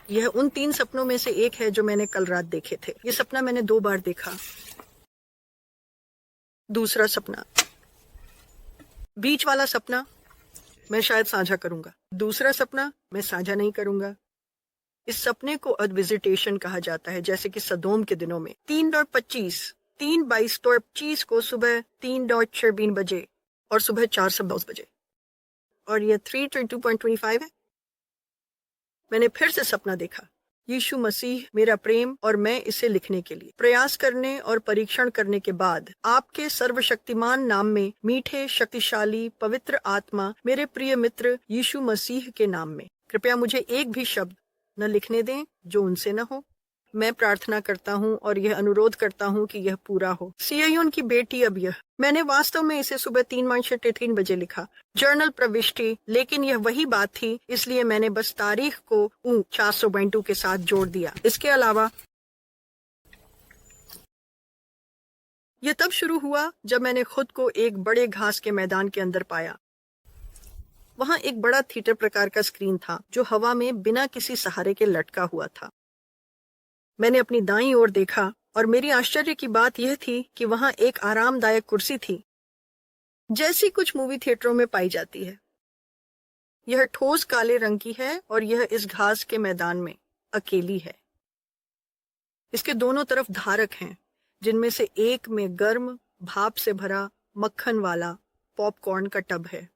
यह उन 3 सपनों में से एक है जो मैंने कल रात देखे थे। ये सपना मैंने 2 बार देखा। दूसरा सपना, बीच वाला सपना मैं शायद साझा करूंगा। दूसरा सपना मैं साझा नहीं करूंगा। इस सपने को विजिटेशन कहा जाता है, जैसे कि सदोम के दिनों में 3:25 3:22 को सुबह 3:26 बजे और सुबह 4:10 बजे। और यह 3:22.25 है। मैंने फिर से सपना देखा। यीशु मसीह मेरा प्रेम और मैं इसे लिखने के लिए प्रयास करने और परीक्षण करने के बाद आपके सर्वशक्तिमान नाम में मीठे शक्तिशाली पवित्र आत्मा मेरे प्रिय मित्र यीशु मसीह के नाम में कृपया मुझे एक भी शब्द न लिखने दें जो उनसे न हो। मैं प्रार्थना करता हूँ और यह अनुरोध करता हूँ कि यह पूरा हो। सिययोन की बेटी अब यह मैंने वास्तव में इसे सुबह 3:3 बजे लिखा, जर्नल प्रविष्टि, लेकिन यह वही बात थी, इसलिए मैंने बस तारीख को 422 के साथ जोड़ दिया। इसके अलावा यह तब शुरू हुआ जब मैंने खुद को एक बड़े घास के मैदान के अंदर पाया। वहां एक बड़ा थिएटर प्रकार का स्क्रीन था जो हवा में बिना किसी सहारे के लटका हुआ था। मैंने अपनी दाईं ओर देखा और मेरी आश्चर्य की बात यह थी कि वहां एक आरामदायक कुर्सी थी, जैसी कुछ मूवी थिएटरों में पाई जाती है। यह ठोस काले रंग की है और यह इस घास के मैदान में अकेली है। इसके दोनों तरफ धारक हैं, जिनमें से एक में गर्म भाप से भरा मक्खन वाला पॉपकॉर्न का टब है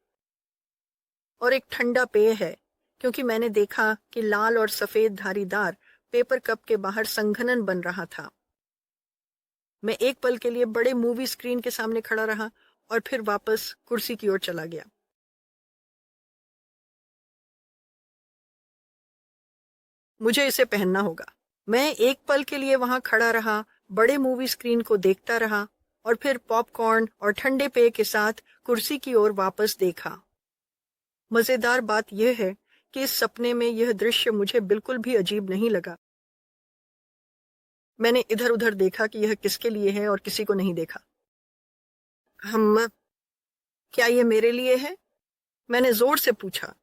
और एक ठंडा पेय है, क्योंकि मैंने देखा कि लाल और सफेद धारीदार पेपर कप के बाहर संघनन बन रहा था। मैं एक पल के लिए बड़े मूवी स्क्रीन के सामने खड़ा रहा और फिर वापस कुर्सी की ओर चला गया। मुझे इसे पहनना होगा। मैं एक पल के लिए वहां खड़ा रहा, बड़े मूवी स्क्रीन को देखता रहा और फिर पॉपकॉर्न और ठंडे पेय के साथ कुर्सी की ओर वापस देखा। मजेदार बात यह है कि इस सपने में यह दृश्य मुझे बिल्कुल भी अजीब नहीं लगा। मैंने इधर उधर देखा कि यह किसके लिए है और किसी को नहीं देखा। क्या यह मेरे लिए है? मैंने जोर से पूछा।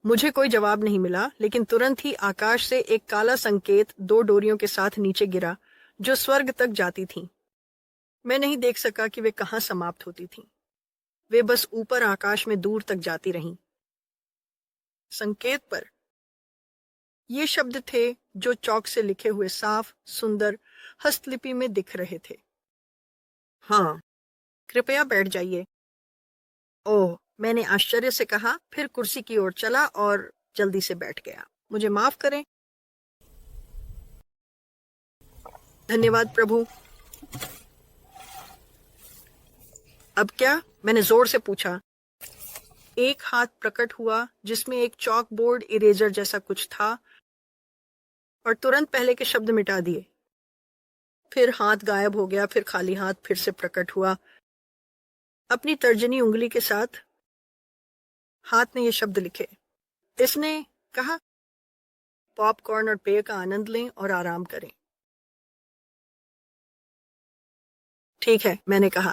मुझे कोई जवाब नहीं मिला, लेकिन तुरंत ही आकाश से एक काला संकेत 2 डोरियों के साथ नीचे गिरा जो स्वर्ग तक जाती थीं। मैं नहीं देख सका कि वे कहां समाप्त होती थीं। वे बस ऊपर आकाश में दूर तक जाती रहीं। संकेत पर ये शब्द थे जो चौक से लिखे हुए साफ सुंदर हस्तलिपि में दिख रहे थे। हाँ, कृपया बैठ जाइए। ओह, मैंने आश्चर्य से कहा, फिर कुर्सी की ओर चला और जल्दी से बैठ गया। मुझे माफ करें। धन्यवाद प्रभु। अब क्या? मैंने जोर से पूछा। एक हाथ प्रकट हुआ जिसमें एक चॉक बोर्ड इरेजर जैसा कुछ था और तुरंत पहले के शब्द मिटा दिए। फिर हाथ गायब हो गया, फिर खाली हाथ फिर से प्रकट हुआ। अपनी तर्जनी उंगली के साथ हाथ ने ये शब्द लिखे। इसने कहा, पॉपकॉर्न और पेय का आनंद लें और आराम करें। ठीक है, मैंने कहा।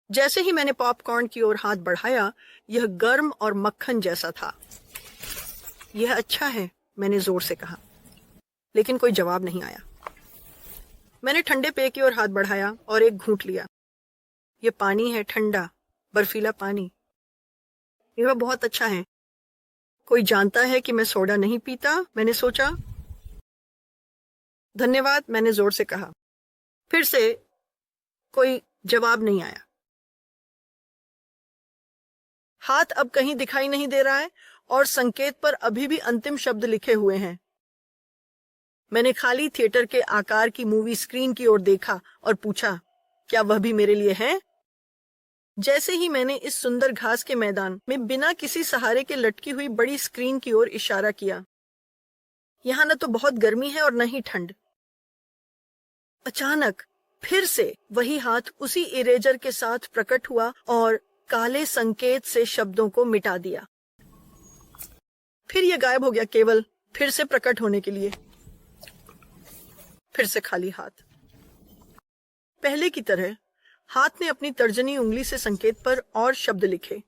जैसे ही मैंने पॉपकॉर्न की ओर हाथ बढ़ाया, यह गर्म और मक्खन जैसा था। यह अच्छा है, मैंने जोर से कहा, लेकिन कोई जवाब नहीं आया। मैंने ठंडे पेय की ओर हाथ बढ़ाया और एक घूंट लिया। यह पानी है, ठंडा बर्फीला पानी। यह बहुत अच्छा है। कोई जानता है कि मैं सोडा नहीं पीता, मैंने सोचा। धन्यवाद, मैंने जोर से कहा। फिर से कोई जवाब नहीं आया। हाथ अब कहीं दिखाई नहीं दे रहा है और संकेत पर अभी भी अंतिम शब्द लिखे हुए हैं। मैंने खाली थिएटर के आकार की मूवी स्क्रीन की ओर देखा और पूछा, क्या वह भी मेरे लिए है? जैसे ही मैंने इस सुंदर घास के मैदान में बिना किसी सहारे के लटकी हुई बड़ी स्क्रीन की ओर इशारा किया, यहां न तो बहुत गर्मी है और न ही ठंड। अचानक फिर से वही हाथ उसी इरेजर के साथ प्रकट हुआ और काले संकेत से शब्दों को मिटा दिया। फिर यह गायब हो गया, केवल फिर से प्रकट होने के लिए। फिर से खाली हाथ। पहले की तरह हाथ ने अपनी तर्जनी उंगली से संकेत पर और शब्द लिखे।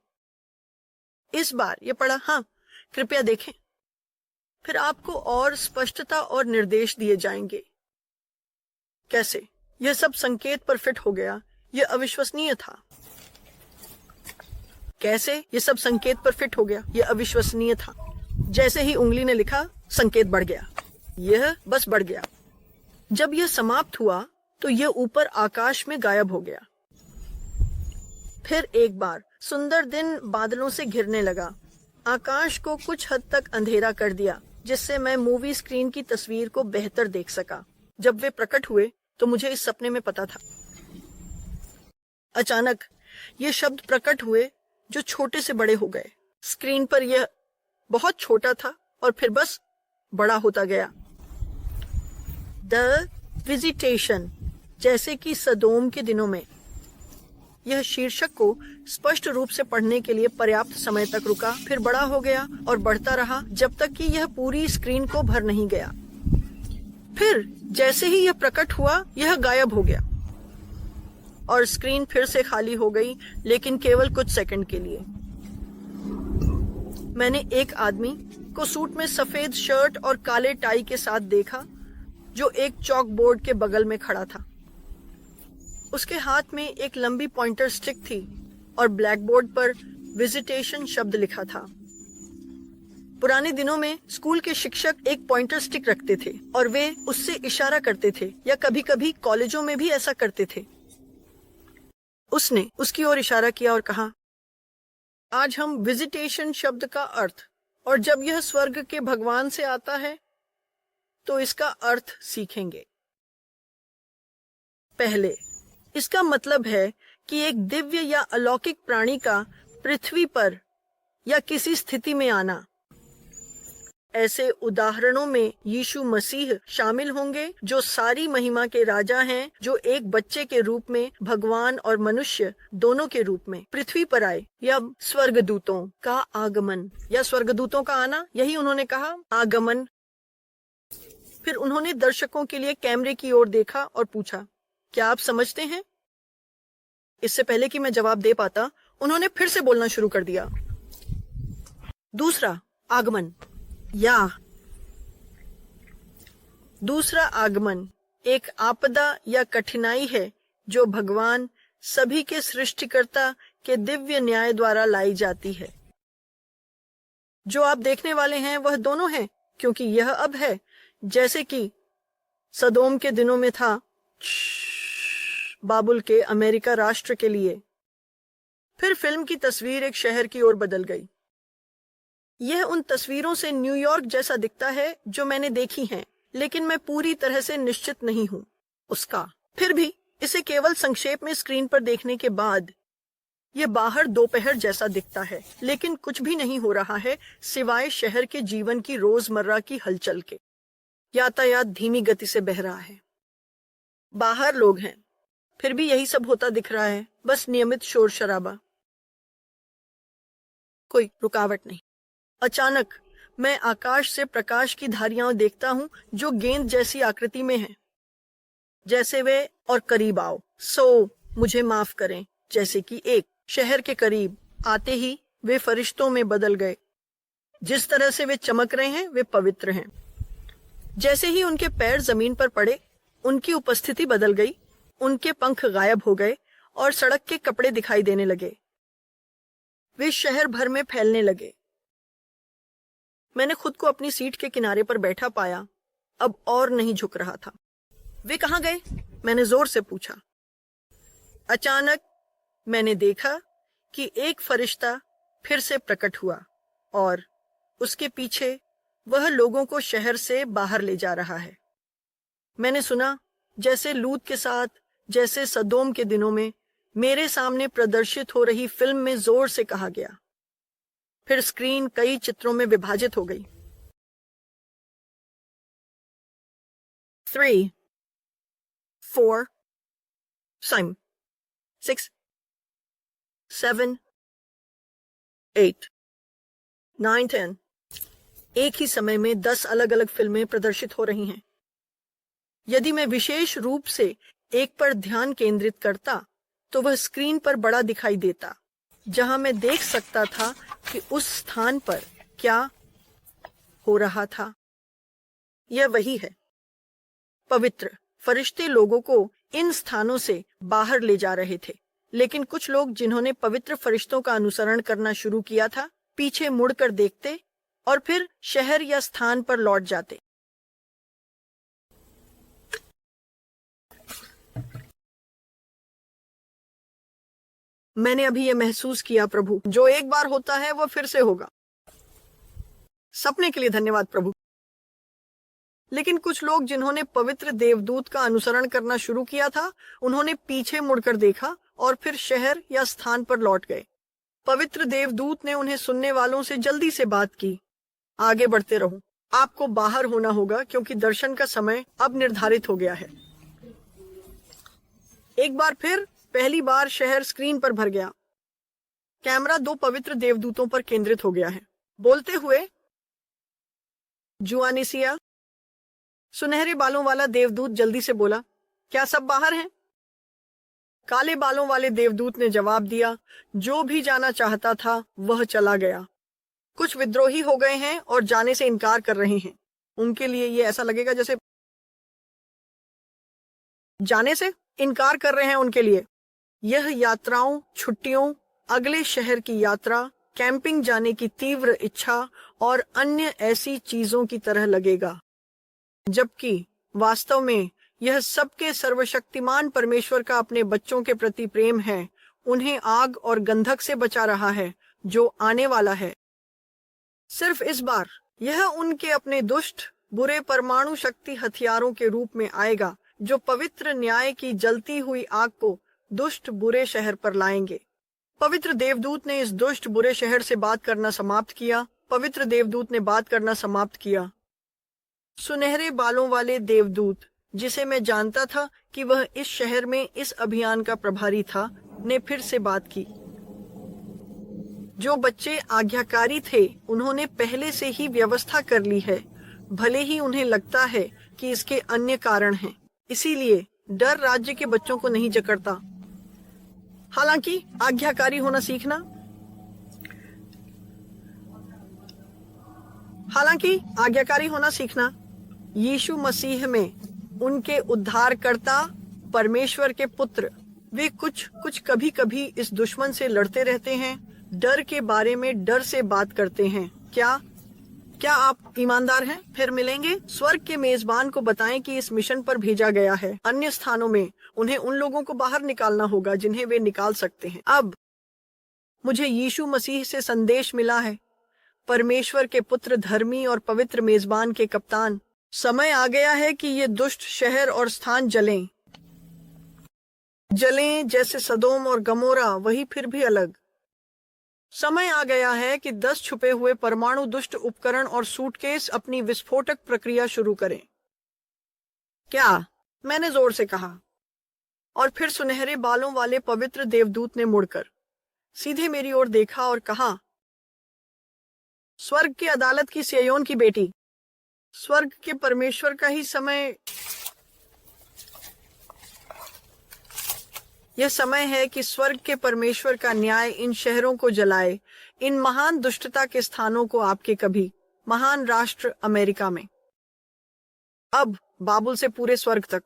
इस बार यह पढ़ा, हाँ, कृपया देखें। फिर आपको और स्पष्टता और निर्देश दिए जाएंगे। कैसे? यह सब संकेत पर फिट हो गया। यह अविश्वसनीय था। कैसे? यह सब संकेत पर फिट हो गया। यह अविश्वसनीय था। जैसे ही उंगली ने लिखा, संकेत बढ़ गया। यह बस बढ़ गया। जब यह समाप्त हुआ तो यह ऊपर आकाश में गायब हो गया। फिर एक बार सुंदर दिन बादलों से घिरने लगा। आकाश को कुछ हद तक अंधेरा कर दिया, जिससे मैं मूवी स्क्रीन की तस्वीर को बेहतर देख सका। जब वे प्रकट हुए तो मुझे इस सपने में पता था। अचानक ये शब्द प्रकट हुए जो छोटे से बड़े हो गए। स्क्रीन पर यह बहुत छोटा था और फिर बस बड़ा होता गया। द विजिटेशन, जैसे कि सदोम के दिनों में। यह शीर्षक को स्पष्ट रूप से पढ़ने के लिए पर्याप्त समय तक रुका, फिर बड़ा हो गया और बढ़ता रहा जब तक कि यह पूरी स्क्रीन को भर नहीं गया। फिर जैसे ही यह प्रकट हुआ, यह गायब हो गया और स्क्रीन फिर से खाली हो गई, लेकिन केवल कुछ सेकंड के लिए। मैंने एक आदमी को सूट में सफेद शर्ट और काले टाई के साथ देखा, जो एक चॉक बोर्ड के बगल में खड़ा था। उसके हाथ में एक लंबी पॉइंटर स्टिक थी और ब्लैक बोर्ड पर विजिटेशन शब्द लिखा था। पुराने दिनों में स्कूल के शिक्षक एक पॉइंटर स्टिक रखते थे और वे उससे इशारा करते थे, या कभी कभी कॉलेजों में भी ऐसा करते थे। उसने उसकी ओर इशारा किया और कहा, आज हम विजिटेशन शब्द का अर्थ, और जब यह स्वर्ग के भगवान से आता है तो इसका अर्थ सीखेंगे। पहले, इसका मतलब है कि एक दिव्य या अलौकिक प्राणी का पृथ्वी पर या किसी स्थिति में आना। ऐसे उदाहरणों में यीशु मसीह शामिल होंगे, जो सारी महिमा के राजा हैं, जो एक बच्चे के रूप में भगवान और मनुष्य दोनों के रूप में पृथ्वी पर आए। या स्वर्गदूतों का आगमन या स्वर्गदूतों का आना, यही उन्होंने कहा, आगमन। फिर उन्होंने दर्शकों के लिए कैमरे की ओर देखा और पूछा, क्या आप समझते हैं? इससे पहले कि मैं जवाब दे पाता, उन्होंने फिर से बोलना शुरू कर दिया। दूसरा आगमन या दूसरा आगमन एक आपदा या कठिनाई है जो भगवान सभी के सृष्टिकर्ता के दिव्य न्याय द्वारा लाई जाती है। जो आप देखने वाले हैं वह दोनों हैं, क्योंकि यह अब है जैसे कि सदोम के दिनों में था बाबुल के अमेरिका राष्ट्र के लिए। फिर फिल्म की तस्वीर एक शहर की ओर बदल गई। यह उन तस्वीरों से न्यूयॉर्क जैसा दिखता है जो मैंने देखी हैं, लेकिन मैं पूरी तरह से निश्चित नहीं हूं उसका। फिर भी इसे केवल संक्षेप में स्क्रीन पर देखने के बाद यह बाहर दोपहर जैसा दिखता है, लेकिन कुछ भी नहीं हो रहा है सिवाय शहर के जीवन की रोजमर्रा की हलचल के। यातायात धीमी गति से बह रहा है। बाहर लोग हैं, फिर भी यही सब होता दिख रहा है, बस नियमित शोर शराबा, कोई रुकावट नहीं। अचानक मैं आकाश से प्रकाश की धारियां देखता हूं जो गेंद जैसी आकृति में हैं। जैसे वे और करीब आओ। मुझे माफ करें, जैसे कि एक शहर के करीब आते ही वे फरिश्तों में बदल गए। जिस तरह से वे चमक रहे हैं वे पवित्र हैं। जैसे ही उनके पैर जमीन पर पड़े, उनकी उपस्थिति बदल गई, उनके पंख गायब हो गए और सड़क के कपड़े दिखाई देने लगे। वे शहर भर में फैलने लगे। मैंने खुद को अपनी सीट के किनारे पर बैठा पाया, अब और नहीं झुक रहा था। वे कहाँ गए? मैंने जोर से पूछा। अचानक मैंने देखा कि एक फरिश्ता फिर से प्रकट हुआ और उसके पीछे वह लोगों को शहर से बाहर ले जा रहा है। मैंने सुना जैसे लूत के साथ, जैसे सदोम के दिनों में मेरे सामने प्रदर्शित हो रही फिल्म में जोर से कहा गया। फिर स्क्रीन कई चित्रों में विभाजित हो गई। 3, 4, 5, 6, 7, 8, 9, 10। एक ही समय में 10 अलग अलग फिल्में प्रदर्शित हो रही हैं। यदि मैं विशेष रूप से एक पर ध्यान केंद्रित करता तो वह स्क्रीन पर बड़ा दिखाई देता, जहां मैं देख सकता था कि उस स्थान पर क्या हो रहा था। यह वही है। पवित्र फरिश्ते लोगों को इन स्थानों से बाहर ले जा रहे थे, लेकिन कुछ लोग जिन्होंने पवित्र फरिश्तों का अनुसरण करना शुरू किया था, पीछे मुड़कर देखते और फिर शहर या स्थान पर लौट जाते। मैंने अभी यह महसूस किया प्रभु, जो एक बार होता है वह फिर से होगा। सपने के लिए धन्यवाद प्रभु। लेकिन कुछ लोग जिन्होंने पवित्र देवदूत का अनुसरण करना शुरू किया था, उन्होंने पीछे मुड़कर देखा और फिर शहर या स्थान पर लौट गए। पवित्र देवदूत ने उन्हें सुनने वालों से जल्दी से बात की, आगे बढ़ते रहो, आपको बाहर होना होगा क्योंकि दर्शन का समय अब निर्धारित हो गया है। एक बार फिर पहली बार शहर स्क्रीन पर भर गया। कैमरा 2 पवित्र देवदूतों पर केंद्रित हो गया है। बोलते हुए जुआनिसिया, सुनहरे बालों वाला देवदूत जल्दी से बोला, क्या सब बाहर हैं? काले बालों वाले देवदूत ने जवाब दिया, जो भी जाना चाहता था वह चला गया। कुछ विद्रोही हो गए हैं और जाने से इनकार कर रहे हैं। उनके लिए ये ऐसा लगेगा जैसे जाने से इनकार कर रहे हैं। उनके लिए यह यात्राओं, छुट्टियों, अगले शहर की यात्रा, कैंपिंग जाने की तीव्र इच्छा और अन्य ऐसी चीजों की तरह लगेगा, जबकि वास्तव में यह सबके सर्वशक्तिमान परमेश्वर का अपने बच्चों के प्रति प्रेम है। उन्हें आग और गंधक से बचा रहा है जो आने वाला है। सिर्फ इस बार यह उनके अपने दुष्ट बुरे परमाणु शक्ति हथियारों के रूप में आएगा, जो पवित्र न्याय की जलती हुई आग को दुष्ट बुरे शहर पर लाएंगे। पवित्र देवदूत ने इस दुष्ट बुरे शहर से बात करना समाप्त किया। पवित्र देवदूत ने बात करना समाप्त किया। सुनहरे बालों वाले देवदूत, जिसे मैं जानता था कि वह इस शहर में इस अभियान का प्रभारी था, ने फिर से बात की। जो बच्चे आज्ञाकारी थे, उन्होंने पहले से ही व्यवस्था कर ली है, भले ही उन्हें लगता है कि इसके अन्य कारण हैं। इसीलिए डर राज्य के बच्चों को नहीं जकड़ता। हालांकि आज्ञाकारी होना सीखना यीशु मसीह में उनके उद्धारकर्ता परमेश्वर के पुत्र, वे कुछ कभी कभी इस दुश्मन से लड़ते रहते हैं, डर के बारे में डर से बात करते हैं। क्या आप ईमानदार हैं? फिर मिलेंगे। स्वर्ग के मेजबान को बताएं कि इस मिशन पर भेजा गया है। अन्य स्थानों में उन्हें उन लोगों को बाहर निकालना होगा जिन्हें वे निकाल सकते हैं। अब मुझे यीशु मसीह से संदेश मिला है, परमेश्वर के पुत्र, धर्मी और पवित्र मेजबान के कप्तान। समय आ गया है कि ये दुष्ट शहर और स्थान जलें जैसे सदोम और गमोरा, वही फिर भी अलग। समय आ गया है कि 10 छुपे हुए परमाणु दुष्ट उपकरण और सूटकेस अपनी विस्फोटक प्रक्रिया शुरू करें। क्या? मैंने जोर से कहा। और फिर सुनहरे बालों वाले पवित्र देवदूत ने मुड़कर सीधे मेरी ओर देखा और कहा, स्वर्ग की अदालत की सिय्योन की बेटी, स्वर्ग के परमेश्वर का ही समय, यह समय है कि स्वर्ग के परमेश्वर का न्याय इन शहरों को जलाए, इन महान दुष्टता के स्थानों को, आपके कभी महान राष्ट्र अमेरिका में, अब बाबुल से पूरे स्वर्ग तक।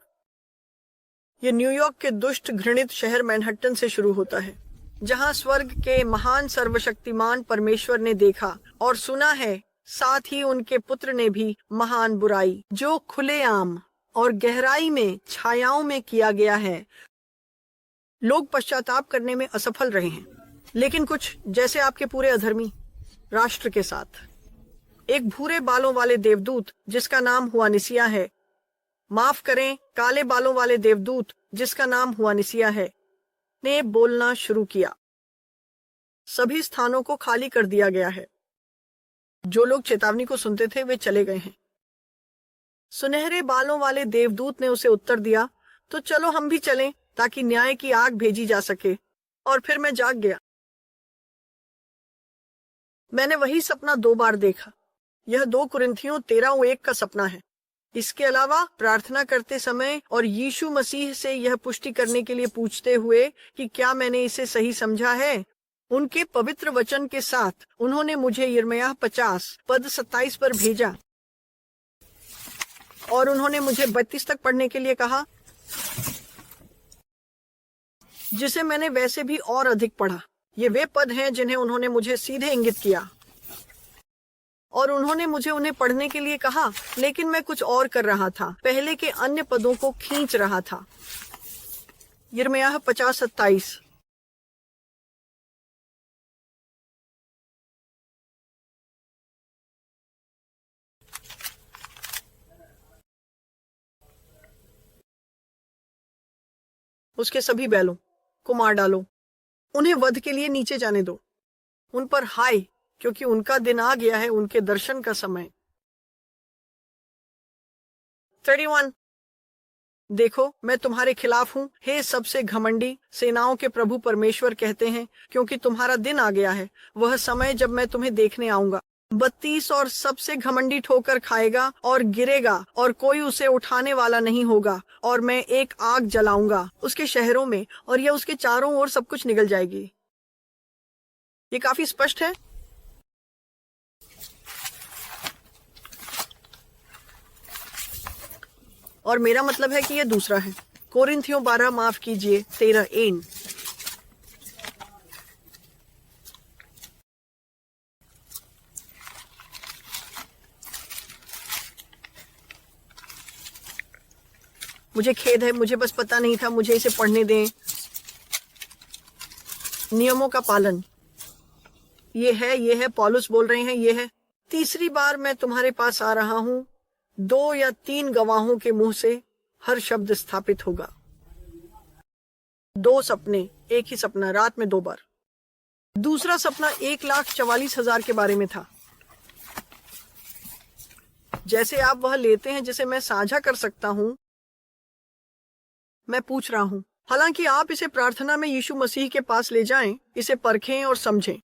यह न्यूयॉर्क के दुष्ट घृणित शहर मैनहट्टन से शुरू होता है, जहां स्वर्ग के महान सर्वशक्तिमान परमेश्वर ने देखा और सुना है, साथ ही उनके पुत्र ने भी महान बुराई जो खुलेआम और गहराई में छायाओं में किया गया है। लोग पश्चाताप करने में असफल रहे हैं, लेकिन कुछ जैसे आपके पूरे अधर्मी राष्ट्र के साथ। एक भूरे बालों वाले देवदूत जिसका नाम हुआनिसिया है, माफ करें, काले बालों वाले देवदूत जिसका नाम हुआनिसिया है, ने बोलना शुरू किया। सभी स्थानों को खाली कर दिया गया है। जो लोग चेतावनी को सुनते थे वे चले गए हैं। सुनहरे बालों वाले देवदूत ने उसे उत्तर दिया, तो चलो हम भी चलें ताकि न्याय की आग भेजी जा सके। और फिर मैं जाग गया। मैंने वही सपना 2 बार देखा। यह 2 कुरिन्थियों 13:1 का सपना है। इसके अलावा प्रार्थना करते समय और यीशु मसीह से यह पुष्टि करने के लिए पूछते हुए कि क्या मैंने इसे सही समझा है, उनके पवित्र वचन के साथ उन्होंने मुझे यिर्मयाह 50 पद 27 पर भेजा। और उन्होंने मुझे 32 तक पढ़ने के लिए कहा, जिसे मैंने वैसे भी और अधिक पढ़ा। ये वे पद हैं जिन्हें उन्होंने मुझे सीधे इंगित किया और उन्होंने मुझे उन्हें पढ़ने के लिए कहा, लेकिन मैं कुछ और कर रहा था, पहले के अन्य पदों को खींच रहा था। यिर्मयाह 50:27। उसके सभी बैलों को मार डालो, उन्हें वध के लिए नीचे जाने दो, उन पर हाय, क्योंकि उनका दिन आ गया है, उनके दर्शन का समय। 31। देखो, मैं तुम्हारे खिलाफ हूं, हे सबसे घमंडी, सेनाओं के प्रभु परमेश्वर कहते हैं, क्योंकि तुम्हारा दिन आ गया है, वह समय जब मैं तुम्हें देखने आऊंगा। 32 और सबसे घमंडी ठोकर खाएगा और गिरेगा और कोई उसे उठाने वाला नहीं होगा, और मैं एक आग जलाऊंगा उसके शहरों में और यह उसके चारों ओर सब कुछ निगल जाएगी। ये काफी स्पष्ट है। और मेरा मतलब है कि यह दूसरा है। कोरिन्थियों 12, माफ कीजिए 13 मुझे खेद है, मुझे बस पता नहीं था, मुझे इसे पढ़ने दें। नियमों का पालन, ये है पौलुस बोल रहे हैं, ये है। तीसरी बार मैं तुम्हारे पास आ रहा हूं, 2 या 3 गवाहों के मुंह से हर शब्द स्थापित होगा। 2 सपने, एक ही सपना, रात में 2 बार। दूसरा सपना 1,44,000 के बारे में था। जैसे आप वह लेते हैं जिसे मैं साझा कर सकता हूं, मैं पूछ रहा हूं। हालांकि आप इसे प्रार्थना में यीशु मसीह के पास ले जाएं, इसे परखें और समझें।